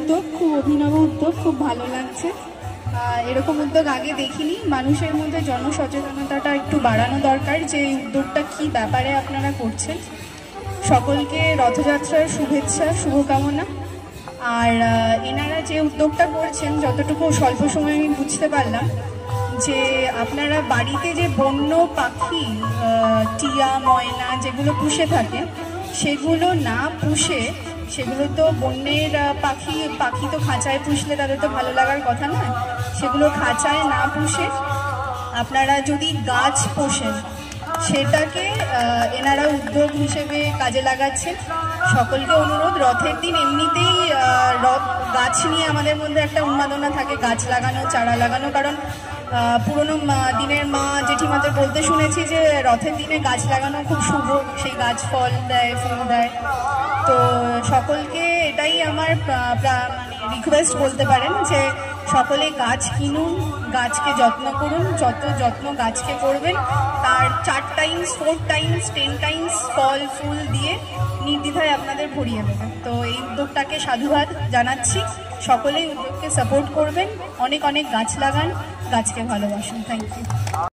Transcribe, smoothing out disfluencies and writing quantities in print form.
উদ্যোগ, খুব অভিনব উদ্যোগ, খুব ভালো লাগছে। এরকম উদ্যোগ আগে দেখিনি। মানুষের মধ্যে জনসচেতনতাটা একটু বাড়ানো দরকার যে এই উদ্যোগটা কী ব্যাপারে আপনারা করছেন। সকলকে রথযাত্রার শুভেচ্ছা, শুভকামনা। আর এনারা যে উদ্যোগটা করছেন, যতটুকু স্বল্প সময়ে আমি বুঝতে পারলাম যে আপনারা বাড়িতে যে বন্য পাখি, টিয়া, ময়না যেগুলো পুষে থাকেন, সেগুলো না পুষে, সেগুলো তো বন্যের পাখি তো খাঁচায় পুষলে তাদের তো ভালো লাগার কথা নয়, সেগুলো খাঁচায় না পুষে আপনারা যদি গাছ পোষেন, সেটাকে এনারা উদ্যোগ হিসেবে কাজে লাগাচ্ছেন। সকলকে অনুরোধ, রথের দিন এমনিতেই গাছ নিয়ে আমাদের মধ্যে একটা উন্মাদনা থাকে, গাছ লাগানো, চারা লাগানো। কারণ পুরনো দিনের মা জেঠিমাদের বলতে শুনেছি যে রথের দিনে গাছ লাগানো খুব শুভ, সেই গাছ ফল দেয়, ফুল দেয়। তো সকলকে এটাই আমার রিকোয়েস্ট বলতে পারেন যে সকলে গাছ কিনুন, গাছকে যত্ন করুন। যত যত্ন গাছকে করবেন, তার 4 টাইমস 4 টাইমস 10 টাইমস ফল ফুল দিয়ে নির্দ্বিধায় আপনাদের ভরিয়ে দেবে। তো এই উদ্যোগটাকে সাধুবাদ জানাচ্ছি। সকলেই উদ্যোগকে সাপোর্ট করবেন, অনেক অনেক গাছ লাগান, গাছকে ভালোবাসুন। Thank you.